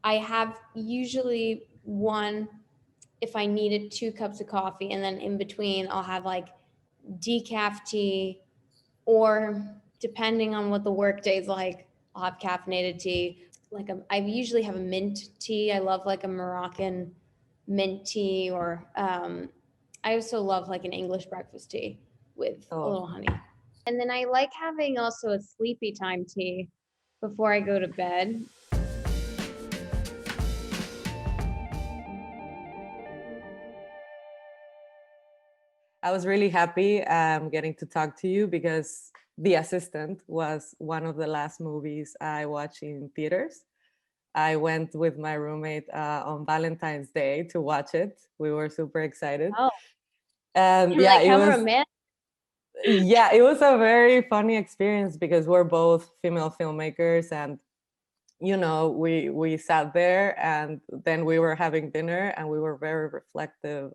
I have usually one, if I needed 2 cups of coffee, and then in between I'll have like decaf tea, or depending on what the work day's like, I'll have caffeinated tea. I usually have a mint tea. I love like a Moroccan mint tea, or I also love like an English breakfast tea with a little honey. And then I like having also a sleepy time tea before I go to bed. I was really happy getting to talk to you because The Assistant was one of the last movies I watched in theaters. I went with my roommate on Valentine's Day to watch it. We were super excited. Oh, And yeah, like how romantic. Yeah, it was a very funny experience because we're both female filmmakers, and we sat there, and then we were having dinner, and we were very reflective,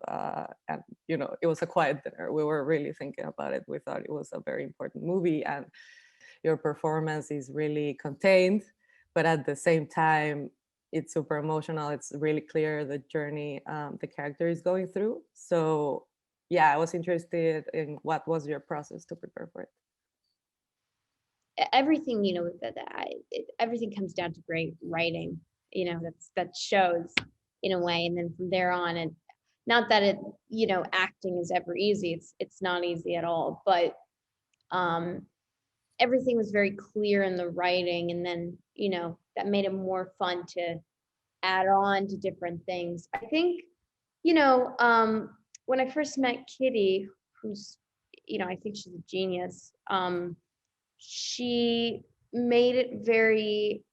and it was a quiet dinner. We were really thinking about it. We thought it was a very important movie, and your performance is really contained, but at the same time it's super emotional. It's really clear the journey the character is going through. So yeah, I was interested in what was your process to prepare for it. Everything, everything comes down to great writing, that shows in a way. And then from there on, and not that acting is ever easy. It's not easy at all, but everything was very clear in the writing. And then, that made it more fun to add on to different things. I think, when I first met Kitty, who's, I think she's a genius, she made it very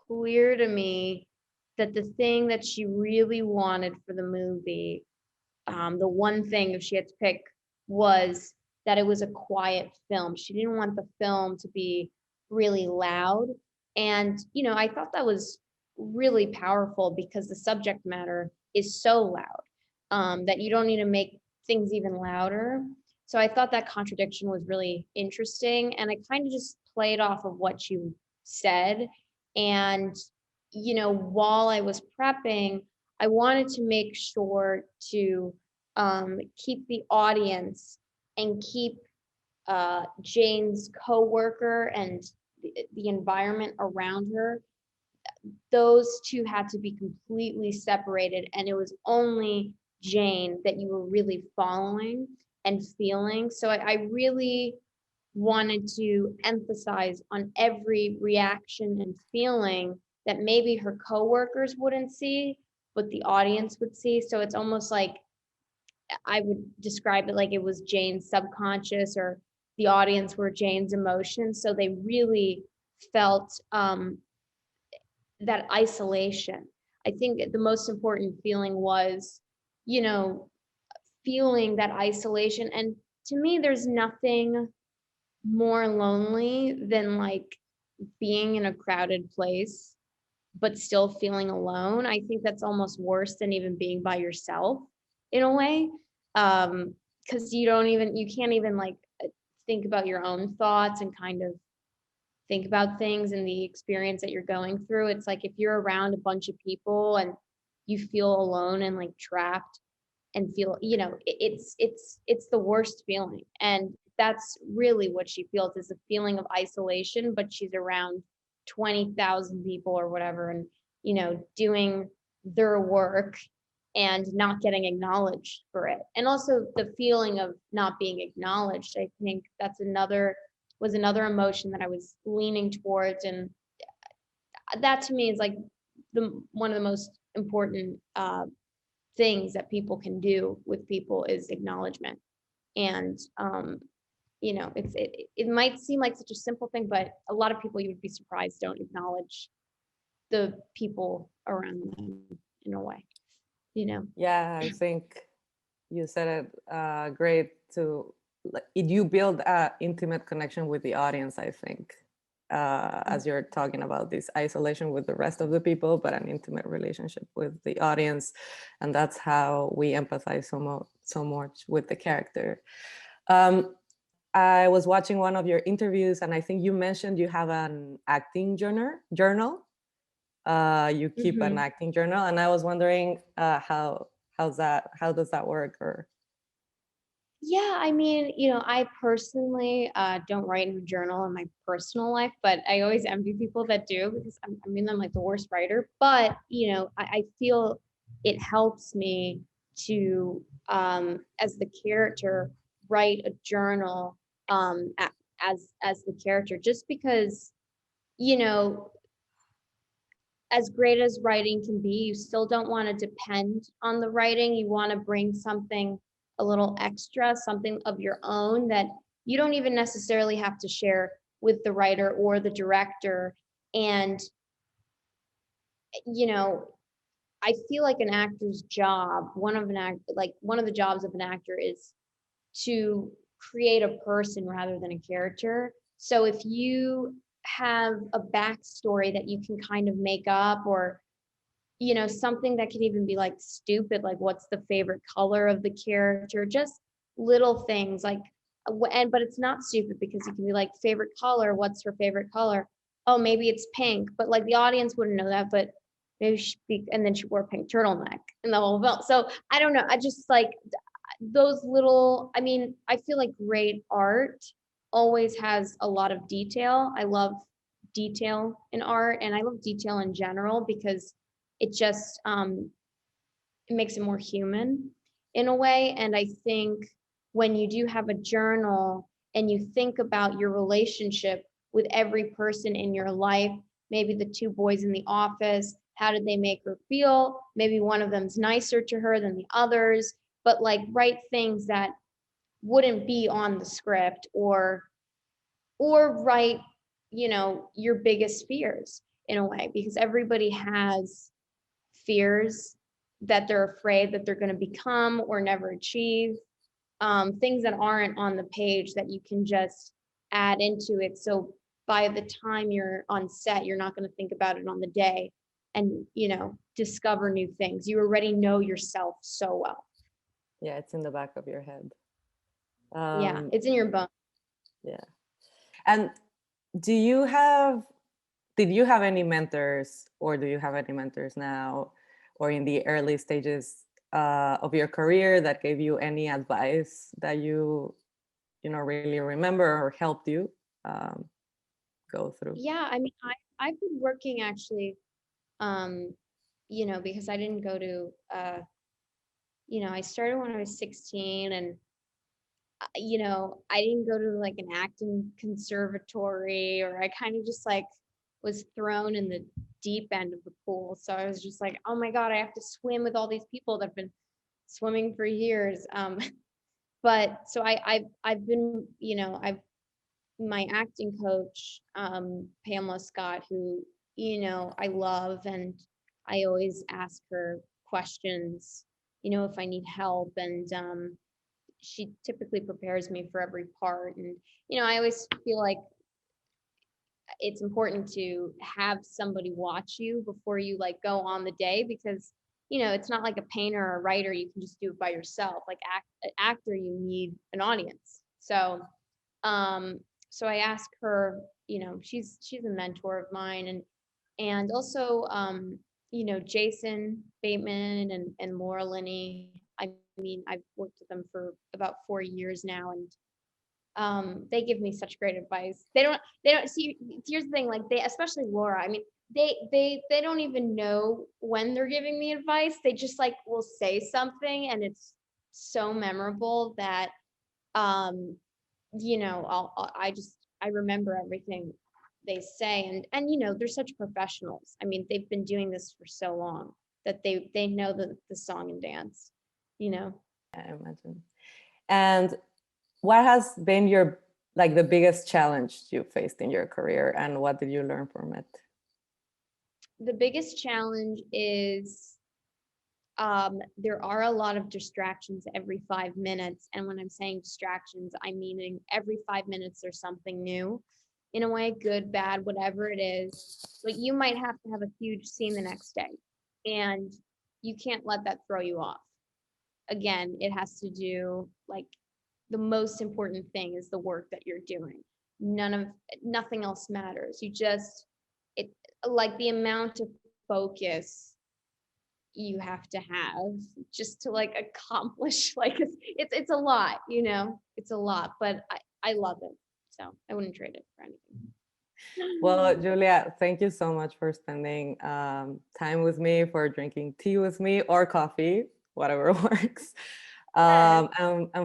clear to me that the thing that she really wanted for the movie, the one thing, if she had to pick, was that it was a quiet film. She didn't want the film to be really loud. And, I thought that was really powerful because the subject matter is so loud that you don't need to make things even louder. So I thought that contradiction was really interesting. And I kind of just played off of what you said. And, while I was prepping, I wanted to make sure to keep the audience and keep Jane's coworker and the environment around her. Those two had to be completely separated, and it was only Jane that you were really following and feeling. So I really wanted to emphasize on every reaction and feeling that maybe her coworkers wouldn't see, but the audience would see. So it's almost like I would describe it like it was Jane's subconscious, or the audience were Jane's emotions. So they really felt that isolation. I think the most important feeling was, feeling that isolation. And to me, there's nothing more lonely than like being in a crowded place but still feeling alone. I think that's almost worse than even being by yourself in a way, because you can't even like think about your own thoughts and kind of think about things and the experience that you're going through. It's like if you're around a bunch of people and you feel alone and like trapped and feel, it's the worst feeling. And that's really what she feels, is a feeling of isolation, but she's around 20,000 people or whatever, and doing their work and not getting acknowledged for it. And also the feeling of not being acknowledged, I think that's was another emotion that I was leaning towards. And that to me is like one of the most important things that people can do with people is acknowledgement. And it might seem like such a simple thing, but a lot of people, you would be surprised, don't acknowledge the people around them in a way. Yeah, I think you said it great. You build an intimate connection with the audience, I think, as you're talking about this isolation with the rest of the people, but an intimate relationship with the audience. And that's how we empathize so much with the character. I was watching one of your interviews, and I think you mentioned you have an acting journal. you keep an acting journal, and I was wondering how does that work? Or Yeah, I mean, I personally don't write in a journal in my personal life, but I always envy people that do because I'm like the worst writer. But I feel it helps me to, as the character, write a journal as the character, just because you know as great as writing can be, you still don't want to depend on the writing. You want to bring something a little extra, something of your own that you don't even necessarily have to share with the writer or the director. And, you know, I feel like an actor's job, one of the jobs of an actor is to create a person rather than a character. So if you have a backstory that you can kind of make up, or something that can even be like stupid, like what's the favorite color of the character, just little things like, but it's not stupid because you can be like, favorite color, what's her favorite color? Oh, maybe it's pink, but like the audience wouldn't know that, but maybe and then she wore a pink turtleneck in the whole film. So I don't know. I just like those little, I mean, I feel like great art always has a lot of detail. I love detail in art, and I love detail in general because it just it makes it more human in a way. And I think when you do have a journal and you think about your relationship with every person in your life, maybe the two boys in the office, how did they make her feel? Maybe one of them's nicer to her than the others, but like write things that wouldn't be on the script, or write your biggest fears in a way, because everybody has fears that they're afraid that they're going to become or never achieve, things that aren't on the page that you can just add into it. So by the time you're on set, you're not going to think about it on the day and discover new things. You already know yourself so well. yeah, it's in the back of your head. Yeah, it's in your bones. Yeah. And did you have any mentors, or do you have any mentors now, or in the early stages of your career, that gave you any advice that you really remember or helped you go through? Yeah, I mean, I've been working actually, because I didn't go to, I started when I was 16, and I didn't go to like an acting conservatory, or I kind of just like was thrown in the deep end of the pool. So I was just like, oh my God, I have to swim with all these people that have been swimming for years. But so I've been, I've my acting coach, Pamela Scott, who, I love, and I always ask her questions, if I need help. And she typically prepares me for every part. And, I always feel like it's important to have somebody watch you before you like go on the day, because, it's not like a painter or a writer. You can just do it by yourself. Like an actor, you need an audience. So, so I asked her, she's a mentor of mine, and also, Jason Bateman and Laura Linney. I mean, I've worked with them for about 4 years now, and they give me such great advice. They don't see, here's the thing, like especially Laura, I mean, they don't even know when they're giving me advice. They just like will say something, and it's so memorable that I remember everything they say. And they're such professionals. I mean, they've been doing this for so long that they know the song and dance, I imagine. And what has been the biggest challenge you faced in your career, and what did you learn from it? The biggest challenge is there are a lot of distractions every 5 minutes. And when I'm saying distractions, I'm meaning every 5 minutes there's something new, in a way, good, bad, whatever it is. Like you might have to have a huge scene the next day, and you can't let that throw you off. Again, it has to do, like, the most important thing is the work that you're doing. Nothing else matters. It like the amount of focus you have to have just to like accomplish like it's a lot, you know, it's a lot, but I love it, so I wouldn't trade it for anything. Well, Julia, thank you so much for spending time with me, for drinking tea with me or coffee, whatever works, and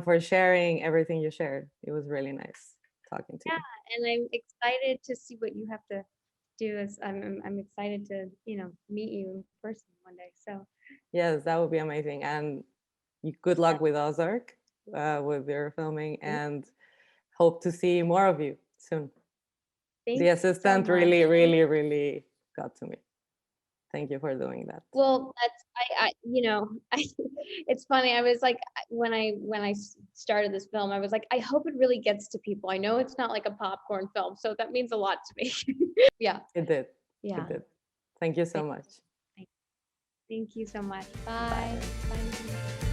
for sharing everything you shared. It was really nice talking to you. And I'm excited to see what you have to do. As I'm excited to, you know, meet you in person one day. So Yes, that would be amazing. And good luck with Ozark, with your filming, and hope to see more of you soon. thank The you assistant so much. really got to me. Thank you for doing that. Well, that's I you know, it's funny. I was like, when I started this film, I was like, I hope it really gets to people. I know it's not like a popcorn film, so that means a lot to me. Yeah. It did. Yeah. It did. Thank you so much. Thank you so much. Bye. Bye. Bye.